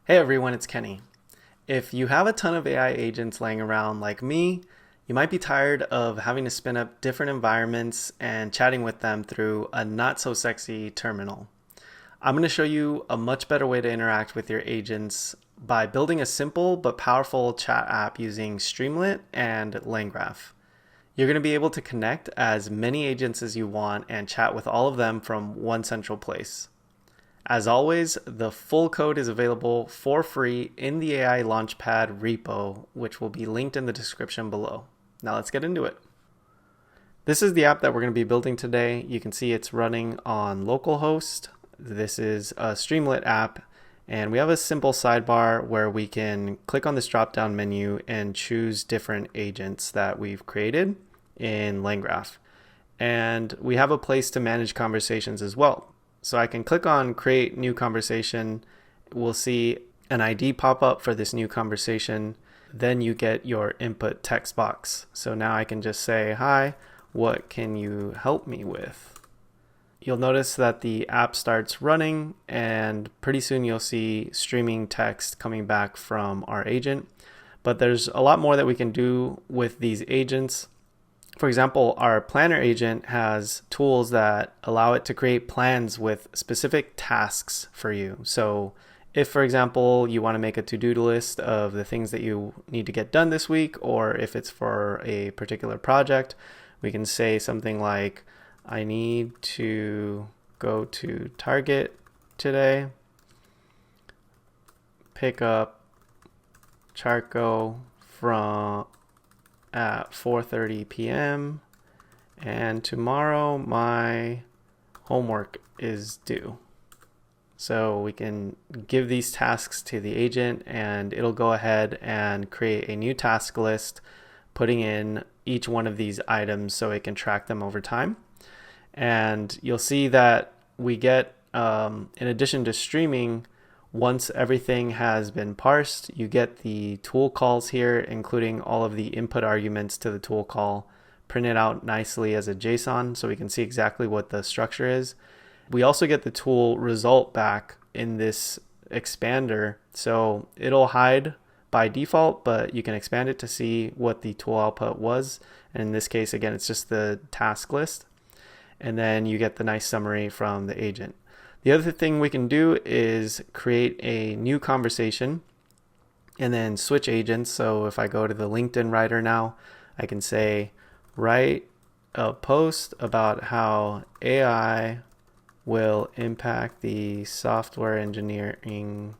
Hey everyone, it's Kenny. If you have a ton of AI agents laying around like me, you might be tired of having to spin up different environments and chatting with them through a not so sexy terminal. I'm going to show you a much better way to interact with your agents by building a simple but powerful chat app using Streamlit and Langgraph. You're going to be able to connect as many agents as you want and chat with all of them from one central place. As always, the full code is available for free in the AI Launchpad repo, which will be linked in the description below. Now let's get into it. This is the app that we're going to be building today. You can see it's running on localhost. This is a Streamlit app, and we have a simple sidebar where we can click on this drop-down menu and choose different agents that we've created in Langgraph. And we have a place to manage conversations as well. So I can click on create new conversation. We'll see an ID pop up for this new conversation. Then you get your input text box. So now I can just say, hi, what can you help me with? You'll notice that the app starts running, and pretty soon you'll see streaming text coming back from our agent. But there's a lot more that we can do with these agents. For example, our planner agent has tools that allow it to create plans with specific tasks for you. So if, for example, you want to make a to-do list of the things that you need to get done this week, or if it's for a particular project, we can say something like, I need to go to Target today, pick up Charco from at 4:30 p.m. and tomorrow my homework is due. So we can give these tasks to the agent and it'll go ahead and create a new task list, putting in each one of these items so it can track them over time. And you'll see that we get, in addition to streaming, once everything has been parsed, you get the tool calls here, including all of the input arguments to the tool call printed out nicely as a JSON so we can see exactly what the structure is. We also get the tool result back in this expander. So it'll hide by default, but you can expand it to see what the tool output was. And in this case, again, it's just the task list. And then you get the nice summary from the agent. The other thing we can do is create a new conversation and then switch agents. So if I go to the LinkedIn writer now, I can say, write a post about how AI will impact the software engineering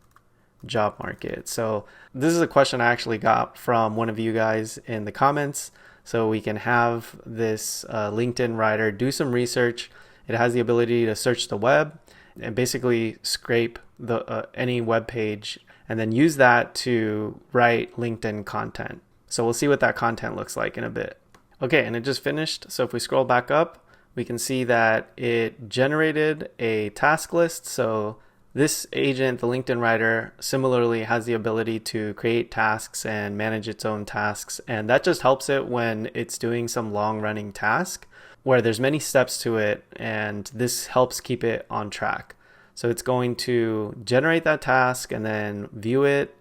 job market. So this is a question I actually got from one of you guys in the comments. So we can have this LinkedIn writer do some research. It has the ability to search the web and basically scrape the any web page and then use that to write LinkedIn content. So we'll see what that content looks like in a bit. Okay, and it just finished. So if we scroll back up, we can see that it generated a task list. So this agent, the LinkedIn writer, similarly has the ability to create tasks and manage its own tasks. And that just helps it when it's doing some long running task where there's many steps to it, and this helps keep it on track. So it's going to generate that task and then view it.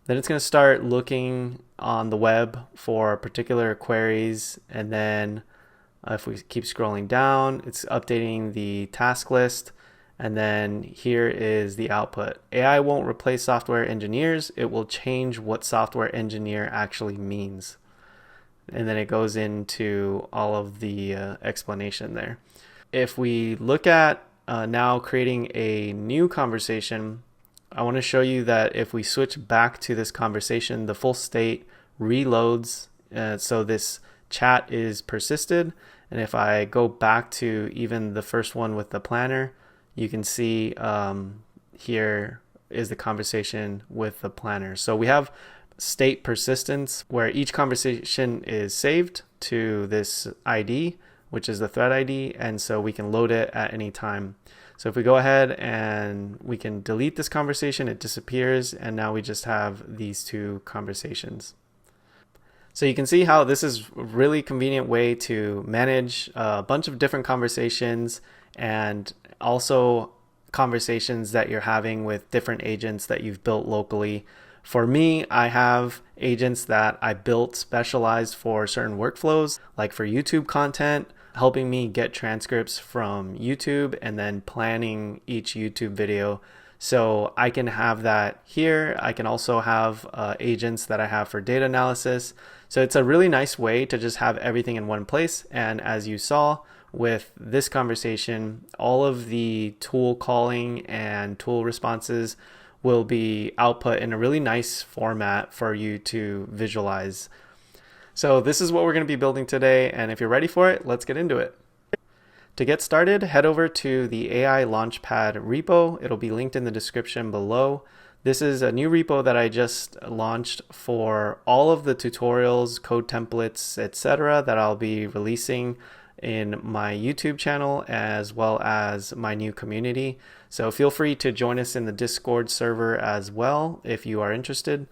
Then it's going to start looking on the web for particular queries. And then if we keep scrolling down, it's updating the task list. And then here is the output. AI won't replace software engineers. It will change what software engineer actually means. And then it goes into all of the explanation there. If we look at now creating a new conversation, I want to show you that if we switch back to this conversation, the full state reloads. So this chat is persisted. And if I go back to even the first one with the planner, you can see here is the conversation with the planner. So we have state persistence where each conversation is saved to this ID, which is the thread ID. And so we can load it at any time. So if we go ahead and we can delete this conversation, it disappears. And now we just have these two conversations. So you can see how this is a really convenient way to manage a bunch of different conversations and also conversations that you're having with different agents that you've built locally. For me, I have agents that I built specialized for certain workflows, like for YouTube content, helping me get transcripts from YouTube and then planning each YouTube video. So I can have that here. I can also have agents that I have for data analysis. So it's a really nice way to just have everything in one place. And as you saw with this conversation, all of the tool calling and tool responses will be output in a really nice format for you to visualize. So this is what we're going to be building today, and if you're ready for it, let's get into it. To get started, head over to the AI Launchpad repo. It'll be linked in the description below. This is a new repo that I just launched for all of the tutorials, code templates, etc. that I'll be releasing in my YouTube channel as well as my new community. So feel free to join us in the Discord server as well if you are interested.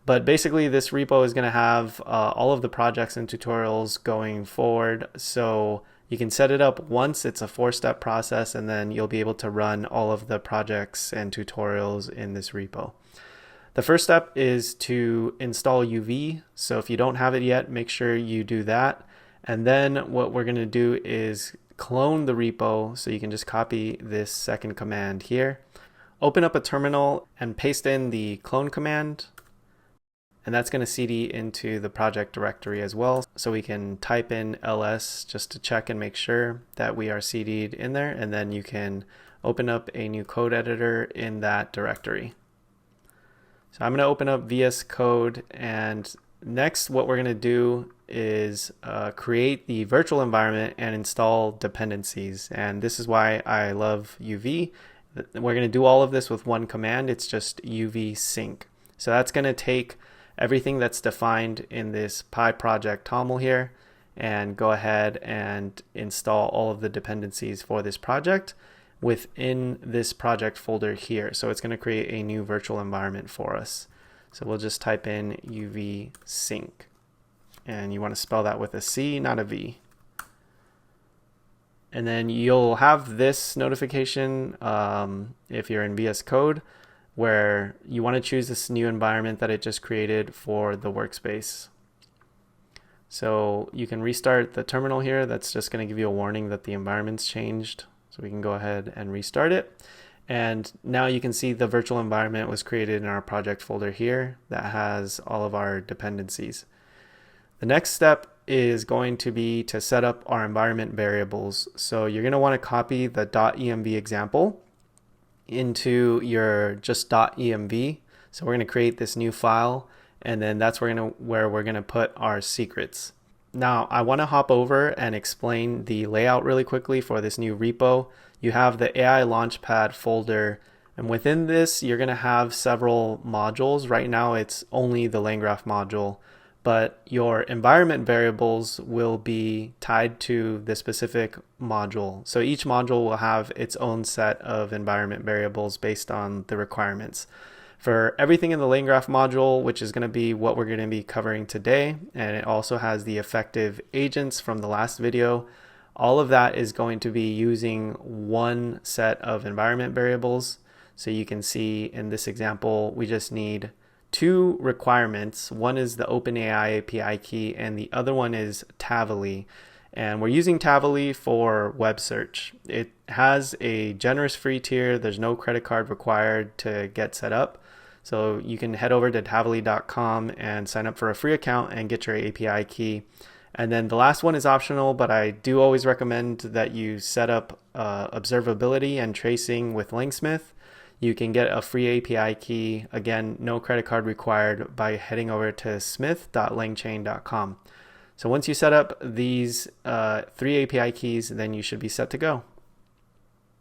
But basically this repo is going to have all of the projects and tutorials going forward. So you can set it up once. It's a 4-step process, and then you'll be able to run all of the projects and tutorials in this repo. The first step is to install UV. So if you don't have it yet, make sure you do that. And then what we're going to do is clone the repo. So you can just copy this second command here. Open up a terminal and paste in the clone command. And that's going to cd into the project directory as well. So we can type in ls just to check and make sure that we are cd'd in there. And then you can open up a new code editor in that directory. So I'm going to open up VS Code, and next what we're going to do is create the virtual environment and install dependencies. And this is why I love UV. We're going to do all of this with one command. It's just UV sync. So that's going to take everything that's defined in this Pi project toml here and go ahead and install all of the dependencies for this project within this project folder here. So it's going to create a new virtual environment for us. So we'll just type in UV sync, and you want to spell that with a C, not a V. And then you'll have this notification if you're in VS Code, where you want to choose this new environment that it just created for the workspace. So you can restart the terminal here. That's just going to give you a warning that the environment's changed. So we can go ahead and restart it. And now you can see the virtual environment was created in our project folder here that has all of our dependencies. The next step is going to be to set up our environment variables. So you're going to want to copy the .env example into your just .env. So we're going to create this new file, and then that's where we're going to put our secrets. Now I want to hop over and explain the layout really quickly for this new repo. You have the AI Launchpad folder, and within this you're going to have several modules. Right now it's only the Langgraph module, but your environment variables will be tied to the specific module. So each module will have its own set of environment variables based on the requirements. For everything in the Langgraph module, which is going to be what we're going to be covering today, and it also has the effective agents from the last video, all of that is going to be using one set of environment variables. So you can see in this example, we just need 2 requirements. One is the OpenAI API key, and the other one is Tavily. And we're using Tavily for web search. It has a generous free tier. There's no credit card required to get set up. So you can head over to tavily.com and sign up for a free account and get your API key. And then the last one is optional, but I do always recommend that you set up observability and tracing with Langsmith. You can get a free API key, again, no credit card required, by heading over to smith.langchain.com. So once you set up these 3 API keys, then you should be set to go.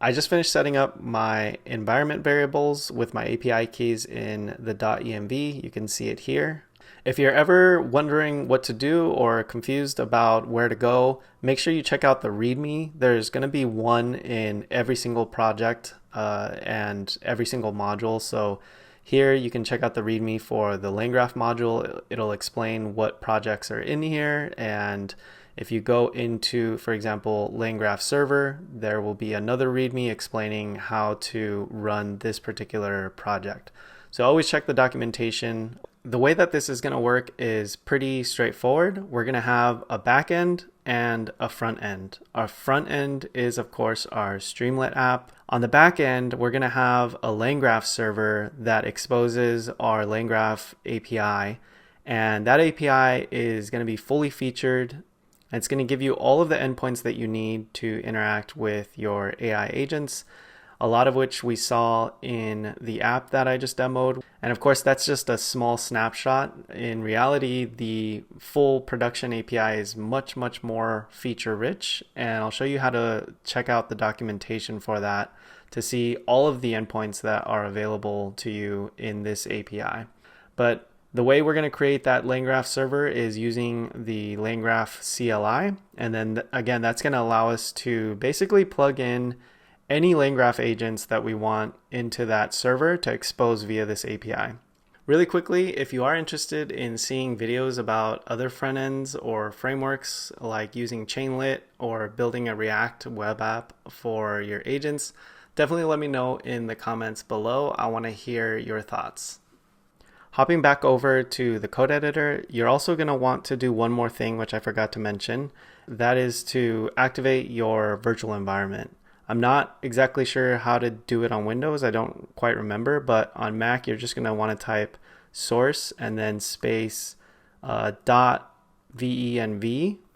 I just finished setting up my environment variables with my API keys in the .env. You can see it here. If you're ever wondering what to do or confused about where to go, make sure you check out the README. There's going to be one in every single project and every single module. So here you can check out the README for the Langgraph module. It'll explain what projects are in here, and If you go into, for example, Langgraph Server, there will be another README explaining how to run this particular project. So always check the documentation. The way that this is going to work is pretty straightforward. We're going to have a back end and a front end. Our front end is, of course, our Streamlit app. On the back end, we're going to have a Langgraph server that exposes our Langgraph API. And that API is going to be fully featured. It's going to give you all of the endpoints that you need to interact with your AI agents, a lot of which we saw in the app that I just demoed. And of course, that's just a small snapshot. In reality, the full production API is much, much more feature rich. And I'll show you how to check out the documentation for that to see all of the endpoints that are available to you in this API. But the way we're going to create that Langgraph server is using the Langgraph CLI. And then again, that's going to allow us to basically plug in any Langgraph agents that we want into that server to expose via this API. Really quickly, if you are interested in seeing videos about other front ends or frameworks like using Chainlit or building a React web app for your agents, definitely let me know in the comments below. I want to hear your thoughts. Hopping back over to the code editor, you're also going to want to do one more thing, which I forgot to mention. That is to activate your virtual environment. I'm not exactly sure how to do it on Windows. I don't quite remember, but on Mac, you're just going to want to type source and then space .venv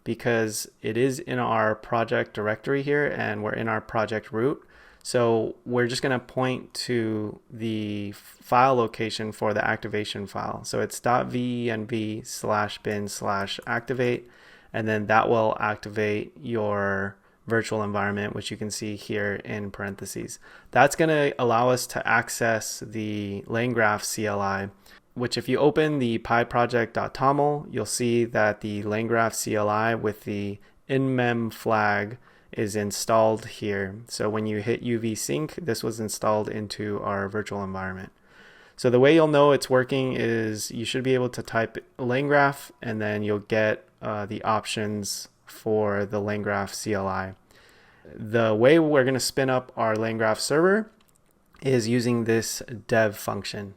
because it is in our project directory here and we're in our project root. So we're just going to point to the file location for the activation file. So it's .venv/bin/activate, and then that will activate your virtual environment, which you can see here in parentheses. That's going to allow us to access the Langgraph CLI, which if you open the pyproject.toml, you'll see that the Langgraph CLI with the inmem flag is installed here. So when you hit UV sync, this was installed into our virtual environment. So the way you'll know it's working is you should be able to type Langgraph and then you'll get the options for the Langgraph CLI. The way we're going to spin up our Langgraph server is using this dev function.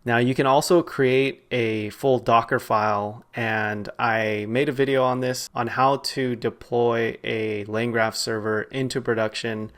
Now you can also create a full Docker file, and I made a video on this on how to deploy a Langgraph server into production.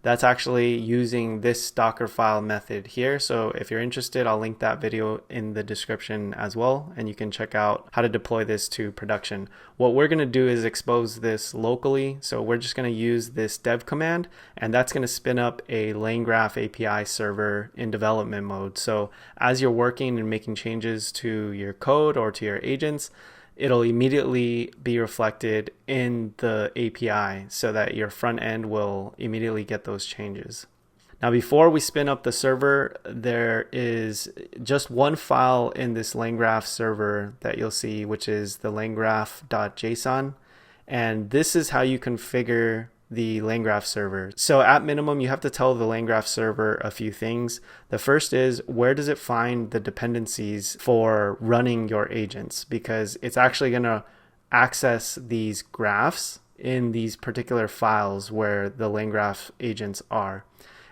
That's actually using this Docker file method here. So if you're interested, I'll link that video in the description as well, and you can check out how to deploy this to production. What we're going to do is expose this locally. So we're just going to use this dev command, and that's going to spin up a Langgraph API server in development mode. So as you're working and making changes to your code or to your agents, it'll immediately be reflected in the API so that your front end will immediately get those changes. Now, before we spin up the server, there is just one file in this Langgraph server that you'll see, which is the langgraph.json. And this is how you configure the Langgraph server. So at minimum, you have to tell the Langgraph server a few things. The first is, where does it find the dependencies for running your agents? Because it's actually going to access these graphs in these particular files where the Langgraph agents are.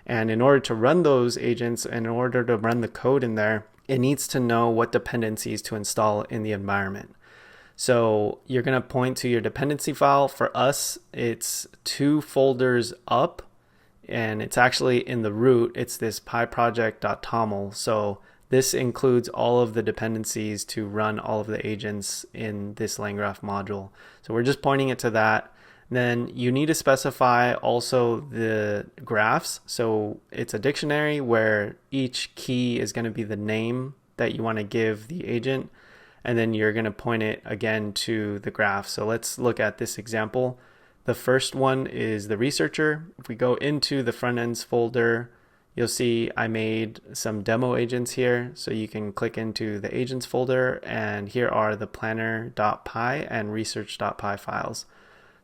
And in order to run those agents, and in order to run the code in there, it needs to know what dependencies to install in the environment. So you're going to point to your dependency file. For us, it's 2 folders up, and it's actually in the root. It's this pyproject.toml. So this includes all of the dependencies to run all of the agents in this Langgraph module. So we're just pointing it to that. Then you need to specify also the graphs. So it's a dictionary where each key is going to be the name that you want to give the agent. And then you're going to point it again to the graph. So let's look at this example. The first one is the researcher. If we go into the front ends folder, you'll see I made some demo agents here. So you can click into the agents folder, and here are the planner.py and research.py files.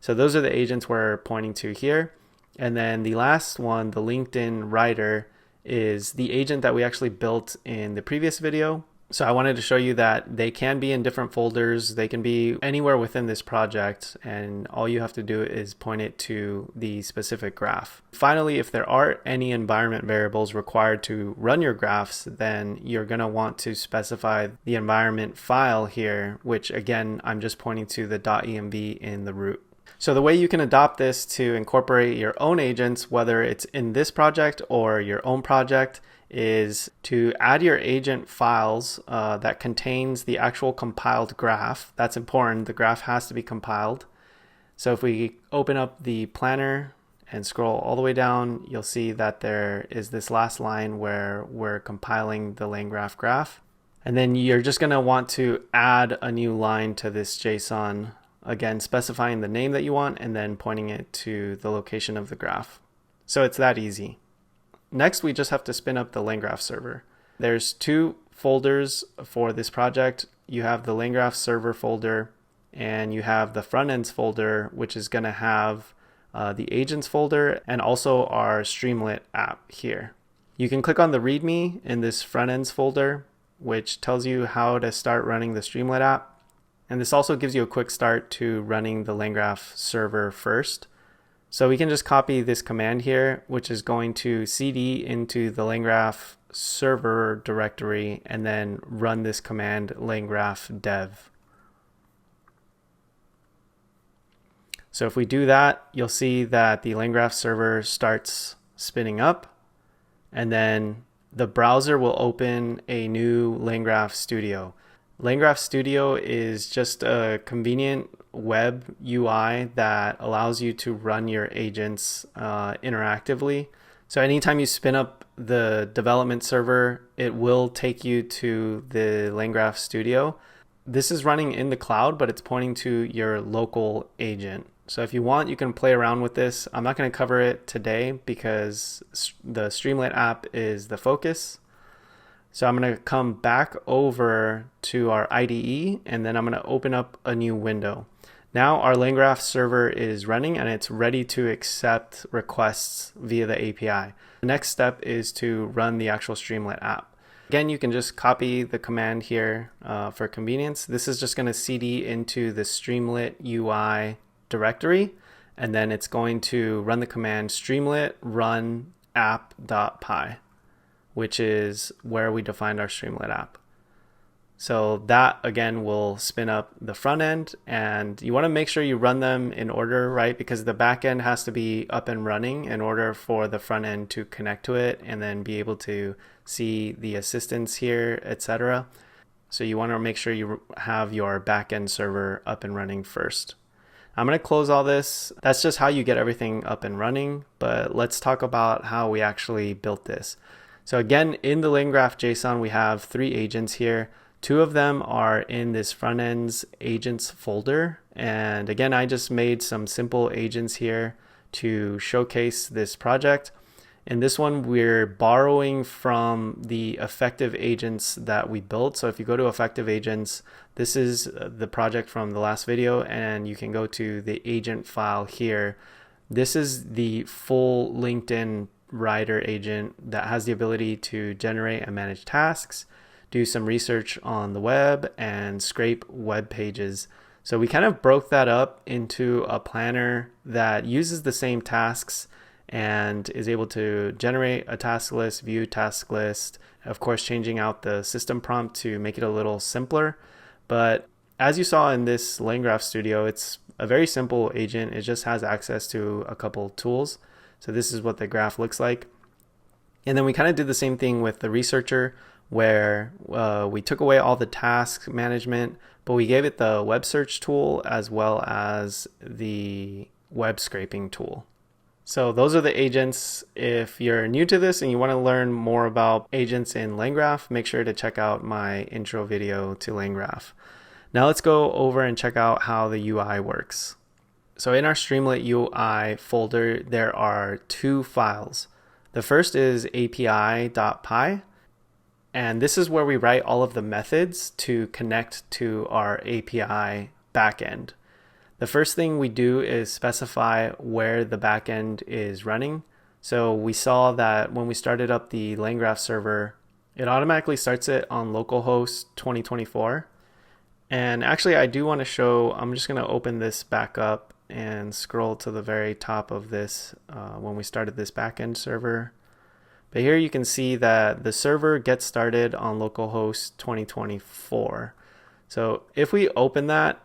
So those are the agents we're pointing to here. And then the last one, the LinkedIn writer, is the agent that we actually built in the previous video. So I wanted to show you that they can be in different folders. They can be anywhere within this project, and all you have to do is point it to the specific graph. Finally, if there are any environment variables required to run your graphs, then you're going to want to specify the environment file here, which again, I'm just pointing to the .env in the root. So the way you can adopt this to incorporate your own agents, whether it's in this project or your own project, is to add your agent files that contains the actual compiled graph. That's important. The graph has to be compiled. So if we open up the planner and scroll all the way down, you'll see that there is this last line where we're compiling the Langgraph graph. And then you're just going to want to add a new line to this JSON, again specifying the name that you want and then pointing it to the location of the graph. So it's that easy. Next, we just have to spin up the Langgraph server. There's two folders for this project. You have the Langgraph server folder, and you have the front ends folder, which is going to have the agents folder and also our Streamlit app here. You can click on the README in this front ends folder, which tells you how to start running the Streamlit app. And this also gives you a quick start to running the Langgraph server first. So we can just copy this command here, which is going to cd into the Langgraph server directory and then run this command langgraph dev. So if we do that, you'll see that the Langgraph server starts spinning up, and then the browser will open a new Langgraph Studio. Langgraph Studio is just a convenient web UI that allows you to run your agents interactively. So anytime you spin up the development server, it will take you to the Langgraph Studio. This is running in the cloud, but it's pointing to your local agent. So if you want, you can play around with this. I'm not going to cover it today because the Streamlit app is the focus. So I'm going to come back over to our IDE, and then I'm going to open up a new window. Now our Langgraph server is running and it's ready to accept requests via the API. The next step is to run the actual Streamlit app. Again, you can just copy the command here for convenience. This is just going to cd into the Streamlit UI directory, and then it's going to run the command streamlit run app.py, which is where we defined our Streamlit app. So that again will spin up the front end, and you want to make sure you run them in order, right? Because the back end has to be up and running in order for the front end to connect to it and then be able to see the assistance here, etc. So you want to make sure you have your back end server up and running first. I'm going to close all this. That's just how you get everything up and running, but let's talk about how we actually built this. So again, in the Langgraph JSON, we have 3 agents here. 2 of them are in this front ends agents folder. And again, I just made some simple agents here to showcase this project. In this one, we're borrowing from the effective agents that we built. So if you go to effective agents, this is the project from the last video, and you can go to the agent file here. This is the full LinkedIn writer agent that has the ability to generate and manage tasks, do some research on the web, and scrape web pages. So we kind of broke that up into a planner that uses the same tasks and is able to generate a task list, view task list, of course changing out the system prompt to make it a little simpler. But as you saw in this Langgraph Studio, it's a very simple agent. It just has access to a couple tools. So this is what the graph looks like. And then we kind of did the same thing with the researcher, where we took away all the task management, but we gave it the web search tool as well as the web scraping tool. So those are the agents. If you're new to this and you want to learn more about agents in Langgraph, make sure to check out my intro video to Langgraph. Now let's go over and check out how the UI works. So in our Streamlit UI folder, there are 2 files. The first is api.py, and this is where we write all of the methods to connect to our API backend. The first thing we do is specify where the backend is running. So we saw that when we started up the Langgraph server, It automatically starts it on localhost 2024. And actually, I do want to show, I'm just going to open this back up and scroll to the very top of this when we started this backend server. But here you can see that the server gets started on localhost 2024. So if we open that,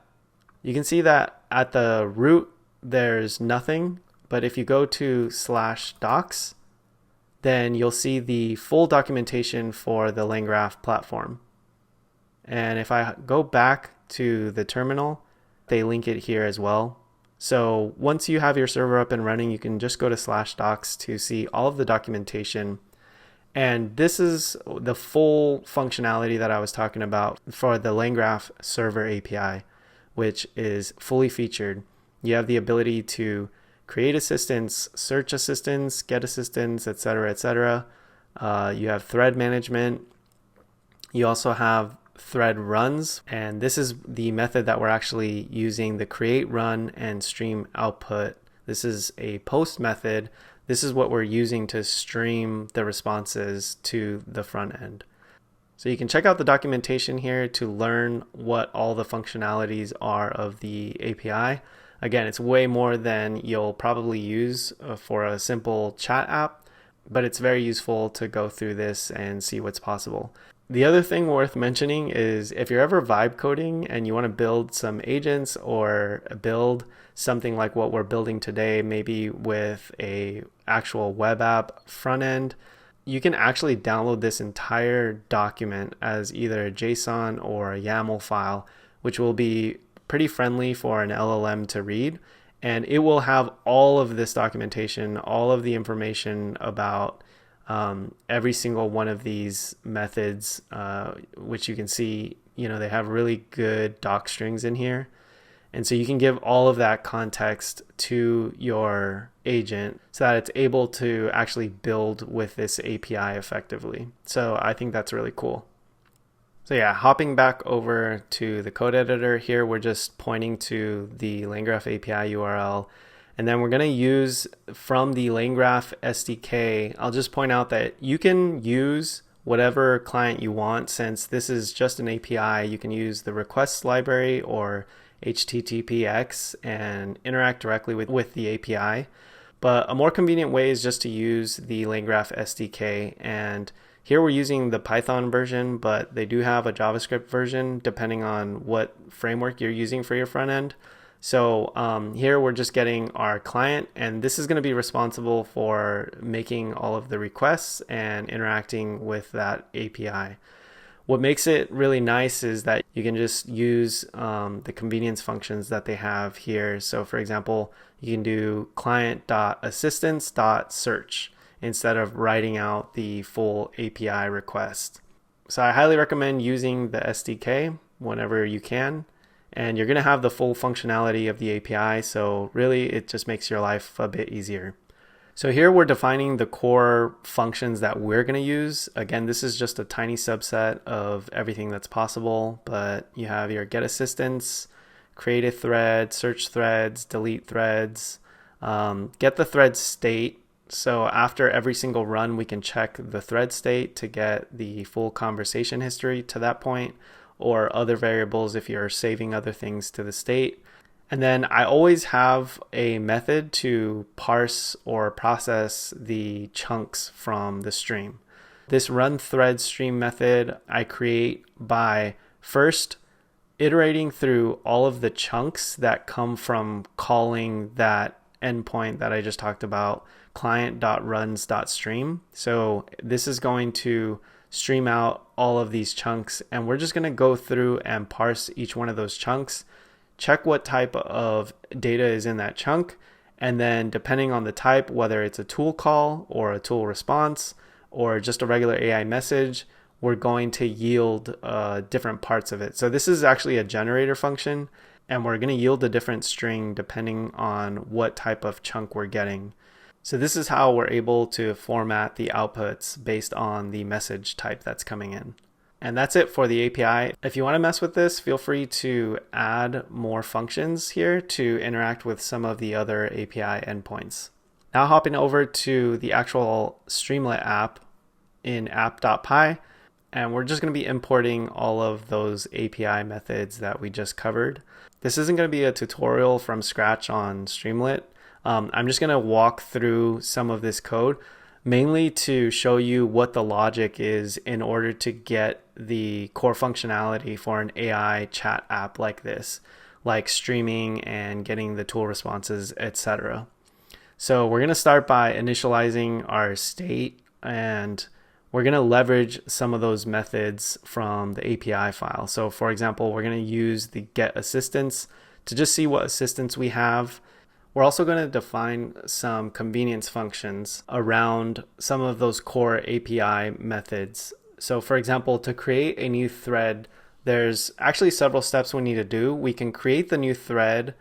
you can see that at the root, there's nothing. But if you go to /docs, then you'll see the full documentation for the Langgraph platform. And if I go back to the terminal, they link it here as well. So once you have your server up and running, you can just go to /docs to see all of the documentation. And this is the full functionality that I was talking about for the Langgraph Server API, which is fully featured. You have the ability to create assistants, search assistants, get assistants, etc., etc. You have thread management. You also have thread runs, and this is the method that we're actually using, the create, run, and stream output. This is a post method. This is what we're using to stream the responses to the front end. So you can check out the documentation here to learn what all the functionalities are of the API. Again, it's way more than you'll probably use for a simple chat app, but it's very useful to go through this and see what's possible. The other thing worth mentioning is if you're ever vibe coding and you want to build some agents or build something like what we're building today, maybe with a actual web app front end, you can actually download this entire document as either a JSON or a YAML file, which will be pretty friendly for an LLM to read. And it will have all of this documentation, all of the information about every single one of these methods, which you can see, they have really good doc strings in here. And so you can give all of that context to your agent so that it's able to actually build with this API effectively. So I think that's really cool. So yeah, hopping back over to the code editor here, we're just pointing to the Langgraph API URL. And then we're going to use from the Langgraph SDK. I'll just point out that you can use whatever client you want. Since this is just an API, you can use the requests library or HTTPX and interact directly with the API. But a more convenient way is just to use the Langgraph SDK. And here we're using the Python version, but they do have a JavaScript version depending on what framework you're using for your front end. So here we're just getting our client, and this is going to be responsible for making all of the requests and interacting with that API. What makes it really nice is that you can just use the convenience functions that they have here. So for example, you can do client.assistance.search instead of writing out the full API request. So I highly recommend using the SDK whenever you can. And you're going to have the full functionality of the API, so really it just makes your life a bit easier. So here we're defining the core functions that we're going to use. Again, this is just a tiny subset of everything that's possible, but you have your get assistance, create a thread, search threads, delete threads, get the thread state. So after every single run, we can check the thread state to get the full conversation history to that point, or other variables if you're saving other things to the state. And then I always have a method to parse or process the chunks from the stream. This run thread stream method I create by first iterating through all of the chunks that come from calling that endpoint that I just talked about, client.runs.stream. So this is going to stream out all of these chunks, and we're just going to go through and parse each one of those chunks, check what type of data is in that chunk, and then depending on the type, whether it's a tool call or a tool response or just a regular AI message, we're going to yield different parts of it. So this is actually a generator function, and we're going to yield a different string depending on what type of chunk we're getting. So this is how we're able to format the outputs based on the message type that's coming in. And that's it for the API. If you want to mess with this, feel free to add more functions here to interact with some of the other API endpoints. Now hopping over to the actual Streamlit app in app.py, And we're just going to be importing all of those API methods that we just covered. This isn't going to be a tutorial from scratch on Streamlit. I'm just going to walk through some of this code, mainly to show you what the logic is in order to get the core functionality for an AI chat app like this, like streaming and getting the tool responses, etc. So we're going to start by initializing our state, and we're going to leverage some of those methods from the API file. So for example, we're going to use the get assistance to just see what assistance we have. We're also going to define some convenience functions around some of those core API methods. So for example, to create a new thread, there's actually several steps we need to do. We can create the new thread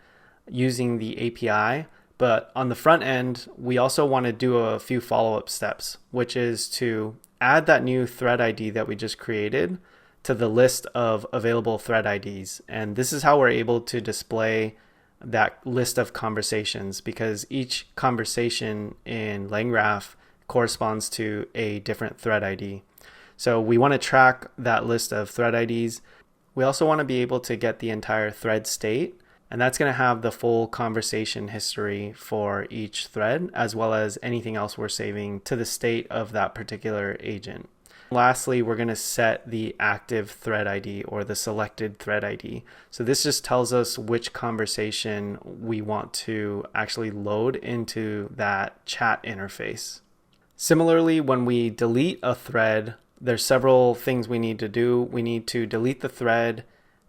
using the API, but on the front end, we also want to do a few follow-up steps, which is to add that new thread ID that we just created to the list of available thread IDs. And this is how we're able to display that list of conversations, because each conversation in Langgraph corresponds to a different thread ID. So we want to track that list of thread IDs. We also want to be able to get the entire thread state, and that's going to have the full conversation history for each thread, as well as anything else we're saving to the state of that particular agent. Lastly, we're going to set the active thread ID or the selected thread ID. So this just tells us which conversation we want to actually load into that chat interface. Similarly, when we delete a thread, there's several things we need to do. We need to delete the thread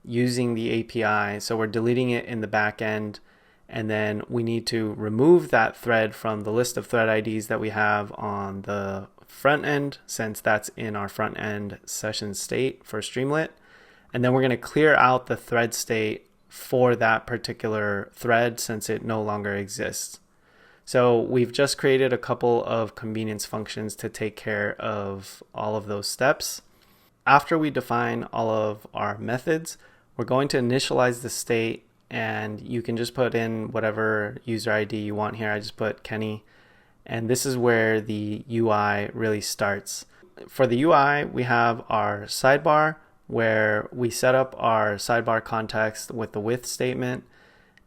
using the API. So we're deleting it in the back end, and then we need to remove that thread from the list of thread IDs that we have on the front end, since that's in our front end session state for Streamlit. And then we're going to clear out the thread state for that particular thread since it no longer exists. So we've just created a couple of convenience functions to take care of all of those steps. After we define all of our methods, we're going to initialize the state, and you can just put in whatever user ID you want here. I just put Kenny. And this is where the UI really starts. For the UI, we have our sidebar where we set up our sidebar context with the with statement.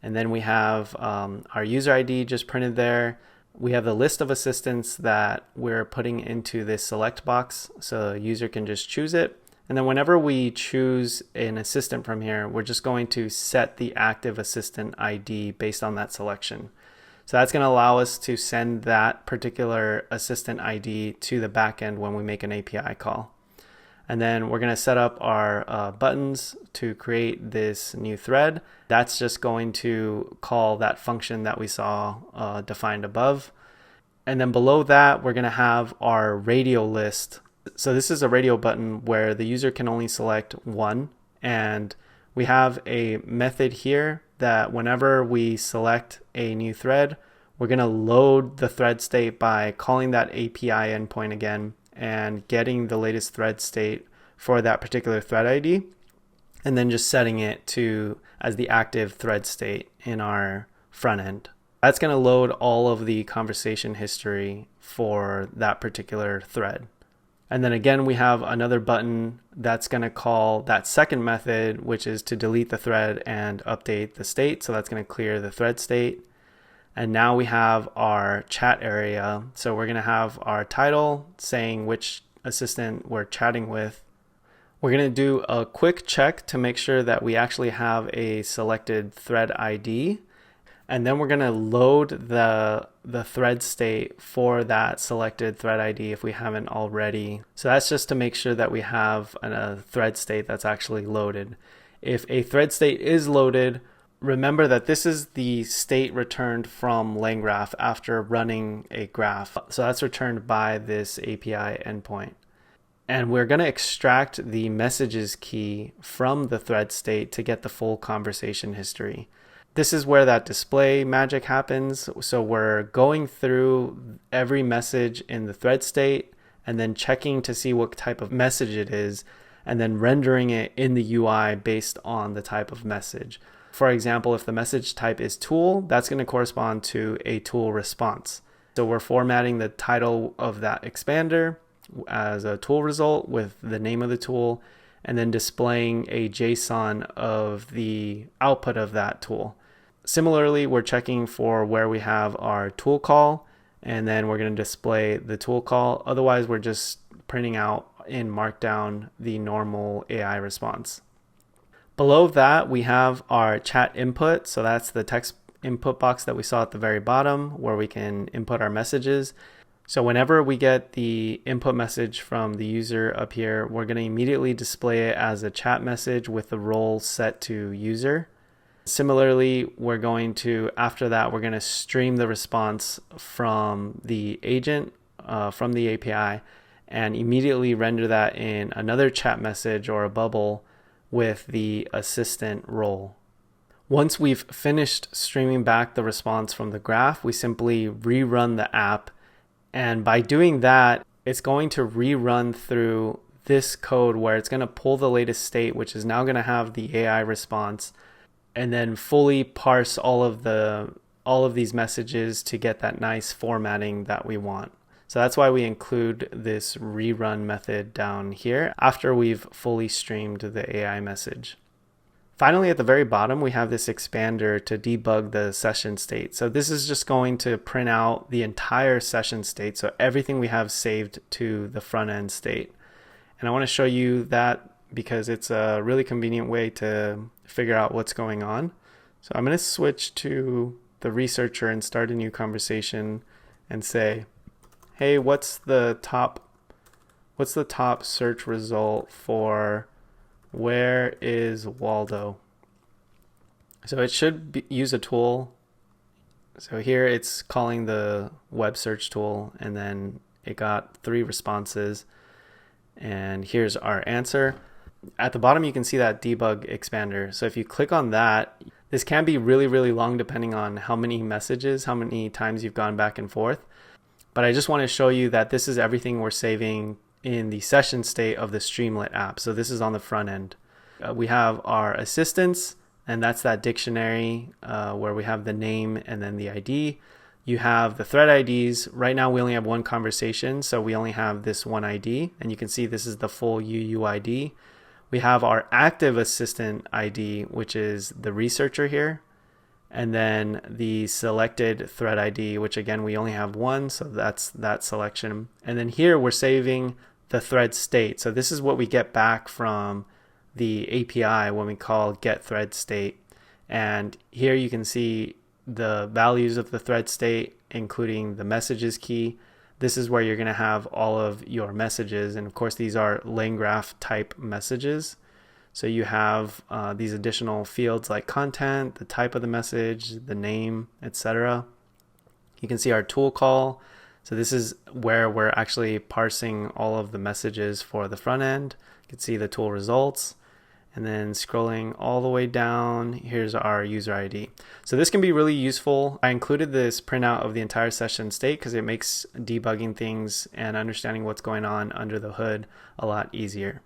And then we have our user ID just printed there. We have the list of assistants that we're putting into this select box, so the user can just choose it. And then whenever we choose an assistant from here, we're just going to set the active assistant ID based on that selection. So that's going to allow us to send that particular assistant ID to the backend when we make an API call. And then we're going to set up our buttons to create this new thread. That's just going to call that function that we saw defined above. And then below that, we're going to have our radio list. So this is a radio button where the user can only select one. And we have a method here that whenever we select a new thread, we're going to load the thread state by calling that API endpoint again and getting the latest thread state for that particular thread ID, and then just setting it to as the active thread state in our front end. That's going to load all of the conversation history for that particular thread. And then again, we have another button that's going to call that second method, which is to delete the thread and update the state. So that's going to clear the thread state. And now we have our chat area. So we're going to have our title saying which assistant we're chatting with. We're going to do a quick check to make sure that we actually have a selected thread ID. And then we're going to load the thread state for that selected thread ID if we haven't already. So that's just to make sure that we have a thread state that's actually loaded. If a thread state is loaded, remember that this is the state returned from Langgraph after running a graph. So that's returned by this API endpoint. And we're going to extract the messages key from the thread state to get the full conversation history. This is where that display magic happens. So we're going through every message in the thread state and then checking to see what type of message it is, and then rendering it in the UI based on the type of message. For example, if the message type is tool, that's going to correspond to a tool response. So we're formatting the title of that expander as a tool result with the name of the tool, and then displaying a JSON of the output of that tool. Similarly, we're checking for where we have our tool call, and then we're going to display the tool call. Otherwise, we're just printing out in Markdown the normal AI response. Below that, we have our chat input. So that's the text input box that we saw at the very bottom where we can input our messages. So whenever we get the input message from the user up here, we're going to immediately display it as a chat message with the role set to user. Similarly, we're going to, after that, we're going to stream the response from the agent, from the API, and immediately render that in another chat message or a bubble with the assistant role. Once we've finished streaming back the response from the graph, we simply rerun the app. And by doing that, it's going to rerun through this code where it's going to pull the latest state, which is now going to have the AI response, and then fully parse all of these messages to get that nice formatting that we want. So that's why we include this rerun method down here after we've fully streamed the AI message. Finally, at the very bottom, we have this expander to debug the session state. So this is just going to print out the entire session state, so everything we have saved to the front end state. And I want to show you that because it's a really convenient way to figure out what's going on. So I'm going to switch to the researcher and start a new conversation and say, hey, what's the top search result for where is Waldo? So it should use a tool. So here it's calling the web search tool, and then it got 3 responses. And here's our answer. At the bottom, you can see that debug expander. So if you click on that, this can be really, really long depending on how many messages, how many times you've gone back and forth. But I just want to show you that this is everything we're saving in the session state of the Streamlit app. So this is on the front end. We have our assistants, and that's that dictionary where we have the name and then the ID. You have the thread IDs. Right now we only have one conversation, so we only have this one ID, and you can see this is the full UUID. We have our active assistant ID, which is the researcher here, and then the selected thread ID, which again we only have one, so that's that selection. And then here we're saving the thread state. So this is what we get back from the API when we call get thread state. And here you can see the values of the thread state, including the messages key. This is where you're going to have all of your messages. And of course, these are Langgraph type messages. So you have these additional fields like content, the type of the message, the name, etc. You can see our tool call. So this is where we're actually parsing all of the messages for the front end. You can see the tool results. And then scrolling all the way down, here's our user ID. So this can be really useful. I included this printout of the entire session state because it makes debugging things and understanding what's going on under the hood a lot easier.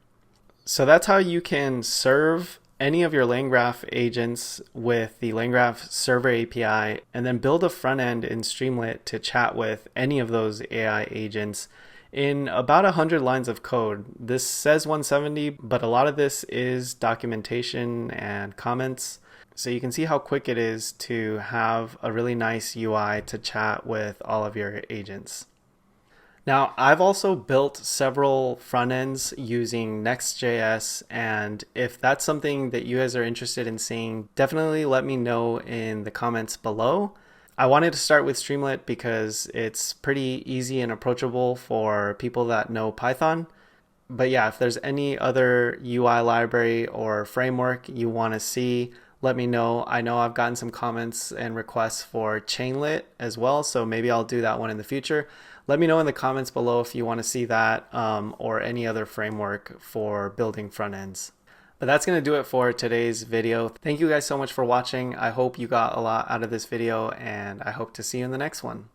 So that's how you can serve any of your Langgraph agents with the Langgraph Server API, and then build a front end in Streamlit to chat with any of those AI agents in about 100 lines of code. This says 170, but a lot of this is documentation and comments. So you can see how quick it is to have a really nice UI to chat with all of your agents. Now, I've also built several front ends using Next.js, and if that's something that you guys are interested in seeing, definitely let me know in the comments below. I wanted to start with Streamlit because it's pretty easy and approachable for people that know Python. But yeah, if there's any other UI library or framework you want to see, let me know. I know I've gotten some comments and requests for Chainlit as well, so maybe I'll do that one in the future. Let me know in the comments below if you want to see that or any other framework for building front ends. But that's going to do it for today's video. Thank you guys so much for watching. I hope you got a lot out of this video, and I hope to see you in the next one.